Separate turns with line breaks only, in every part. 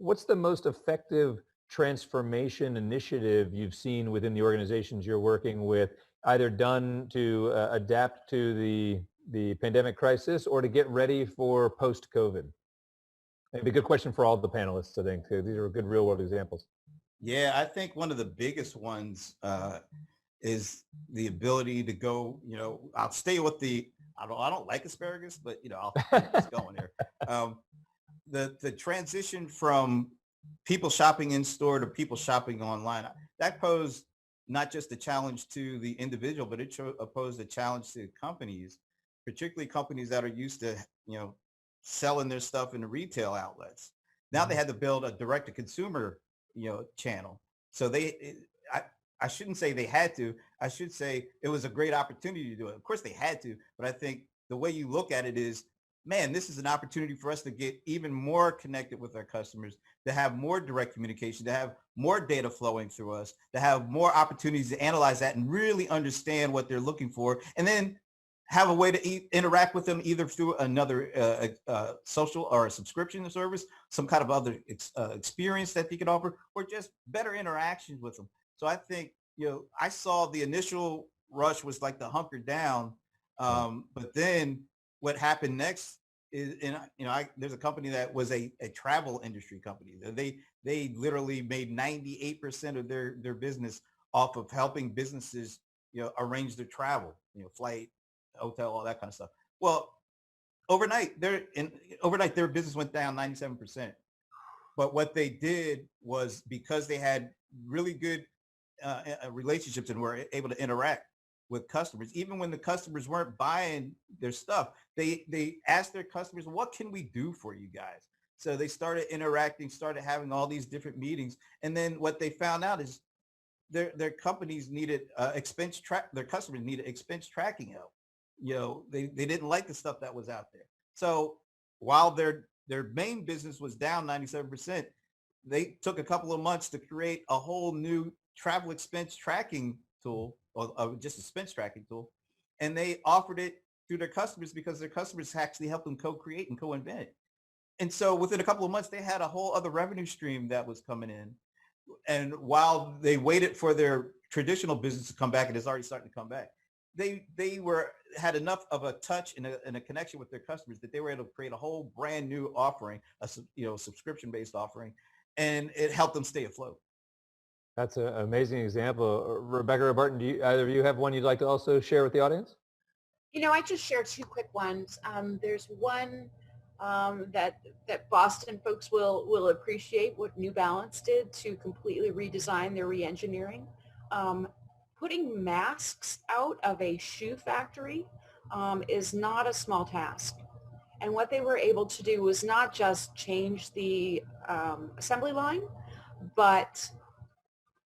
What's the most effective transformation initiative you've seen within the organizations you're working with, either done to adapt to the pandemic crisis or to get ready for post-COVID? Maybe a good question for all the panelists, I think, too. These are good real-world examples.
Yeah, I think one of the biggest ones is the ability to go, I'll stay with I don't like asparagus, but, I'll keep this going here. The transition from people shopping in store to people shopping online, that posed not just a challenge to the individual, but it posed a challenge to companies, particularly companies that are used to, selling their stuff in the retail outlets. Now they had to build a direct to consumer, channel. So I shouldn't say they had to, I should say it was a great opportunity to do it. Of course they had to, but I think the way you look at it is, man, this is an opportunity for us to get even more connected with our customers, to have more direct communication, to have more data flowing through us, to have more opportunities to analyze that and really understand what they're looking for, and then have a way to interact with them either through another social or a subscription service, some kind of other experience that they could offer, or just better interactions with them. So I think, I saw the initial rush was like the hunker down, but then what happened next is, there's a company that was a travel industry company. They literally made 98% of their business off of helping businesses, arrange their travel, flight, hotel, all that kind of stuff. Well, overnight their business went down 97%. But what they did was, because they had really good relationships and were able to interact with customers, even when the customers weren't buying their stuff, they asked their customers, what can we do for you guys? So they started interacting, started having all these different meetings. And then what they found out is their companies needed their customers needed expense tracking help. They didn't like the stuff that was out there. So while their main business was down 97%, they took a couple of months to create a whole new travel expense tracking tool, or just expense tracking tool. And they offered it to their customers because their customers actually helped them co-create and co-invent it. And so within a couple of months, they had a whole other revenue stream that was coming in. And while they waited for their traditional business to come back, and it's already starting to come back, they had enough of a touch and a connection with their customers that they were able to create a whole brand new offering, a subscription-based offering, and it helped them stay afloat.
That's an amazing example. Rebecca or Barton, do either of you have one you'd like to also share with the audience?
I just share two quick ones. There's one that Boston folks will appreciate, what New Balance did to completely redesign their re-engineering. Putting masks out of a shoe factory is not a small task. And what they were able to do was not just change the assembly line, but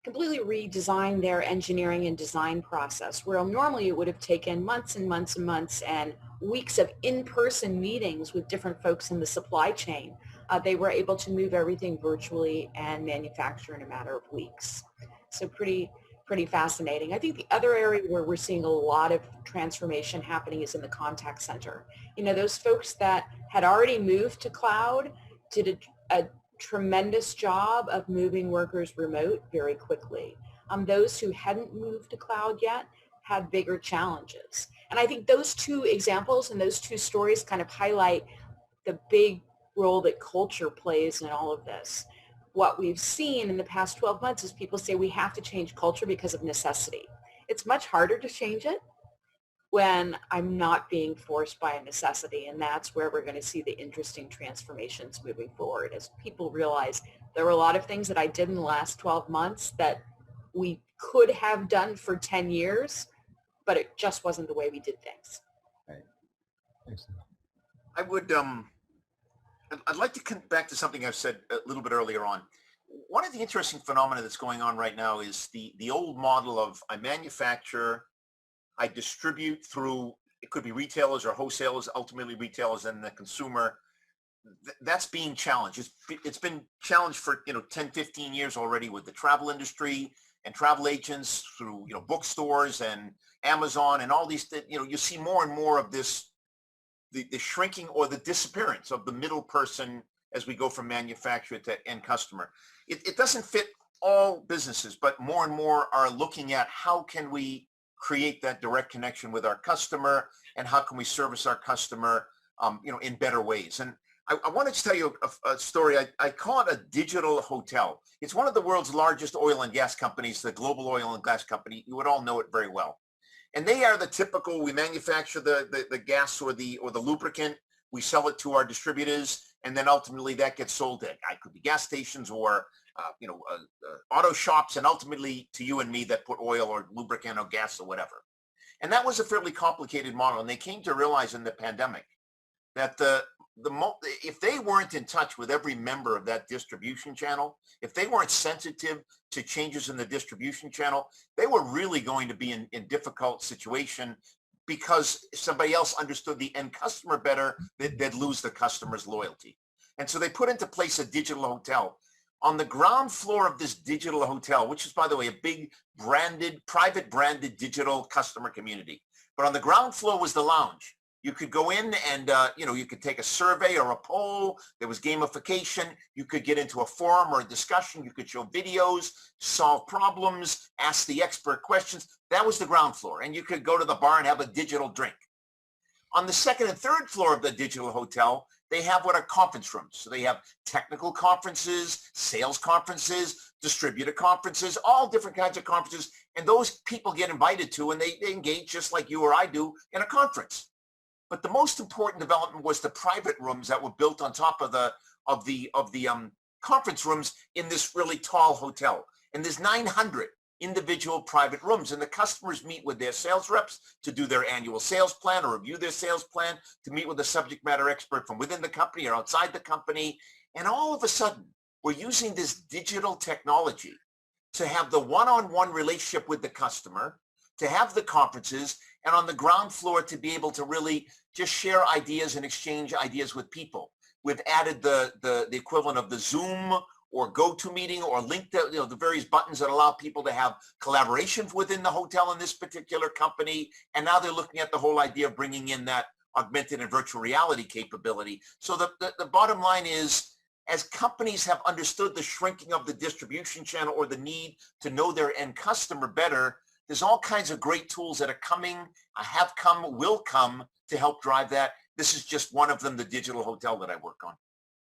completely redesign their engineering and design process, where normally it would have taken months and months and months and weeks of in-person meetings with different folks in the supply chain. They were able to move everything virtually and manufacture in a matter of weeks. So pretty fascinating. I think the other area where we're seeing a lot of transformation happening is in the contact center. Those folks that had already moved to cloud did a tremendous job of moving workers remote very quickly. Those who hadn't moved to cloud yet had bigger challenges. And I think those two examples and those two stories kind of highlight the big role that culture plays in all of this. What we've seen in the past 12 months is people say we have to change culture because of necessity. It's much harder to change it when I'm not being forced by a necessity, and that's where we're going to see the interesting transformations moving forward, as people realize there were a lot of things that I did in the last 12 months that we could have done for 10 years, but it just wasn't the way we did things.
Right.
Excellent.
I would I'd like to come back to something I've said a little bit earlier on. One of the interesting phenomena that's going on right now is the old model of I manufacture, I distribute through, it could be retailers or wholesalers, ultimately retailers and the consumer. That's being challenged. It's been challenged for 10, 15 years already with the travel industry and travel agents through bookstores and Amazon and all these. You see more and more of this, the shrinking or the disappearance of the middle person as we go from manufacturer to end customer. It doesn't fit all businesses, but more and more are looking at how can we create that direct connection with our customer, and how can we service our customer, in better ways. And I wanted to tell you a story. I call it a digital hotel. It's one of the world's largest oil and gas companies, the global oil and gas company. You would all know it very well. And they are the typical, we manufacture the gas or the lubricant, we sell it to our distributors, and then ultimately that gets sold at, it could be gas stations or auto shops, and ultimately to you and me that put oil or lubricant or gas or whatever. And that was a fairly complicated model. And they came to realize in the pandemic that if they weren't in touch with every member of that distribution channel, if they weren't sensitive to changes in the distribution channel, they were really going to be in difficult situation, because if somebody else understood the end customer better, they'd lose the customer's loyalty. And so they put into place a digital hotel. On the ground floor of this digital hotel, which is, by the way, a big private branded digital customer community. But on the ground floor was the lounge. You could go in and, you could take a survey or a poll. There was gamification. You could get into a forum or a discussion. You could show videos, solve problems, ask the expert questions. That was the ground floor. And you could go to the bar and have a digital drink. On the second and third floor of the digital hotel, they have what are conference rooms. So they have technical conferences, sales conferences, distributor conferences, all different kinds of conferences. And those people get invited to, and they engage just like you or I do in a conference. But the most important development was the private rooms that were built on top of the conference rooms in this really tall hotel. And there's 900 individual private rooms, and the customers meet with their sales reps to do their annual sales plan or review their sales plan, to meet with a subject matter expert from within the company or outside the company. And all of a sudden, we're using this digital technology to have the one-on-one relationship with the customer, to have the conferences, and on the ground floor to be able to really just share ideas and exchange ideas with people. We've added the equivalent of the Zoom or GoToMeeting or link to, the various buttons that allow people to have collaborations within the hotel in this particular company. And now they're looking at the whole idea of bringing in that augmented and virtual reality capability. So the bottom line is, as companies have understood the shrinking of the distribution channel or the need to know their end customer better, there's all kinds of great tools that are coming, have come, will come to help drive that. This is just one of them, the digital hotel that I work on.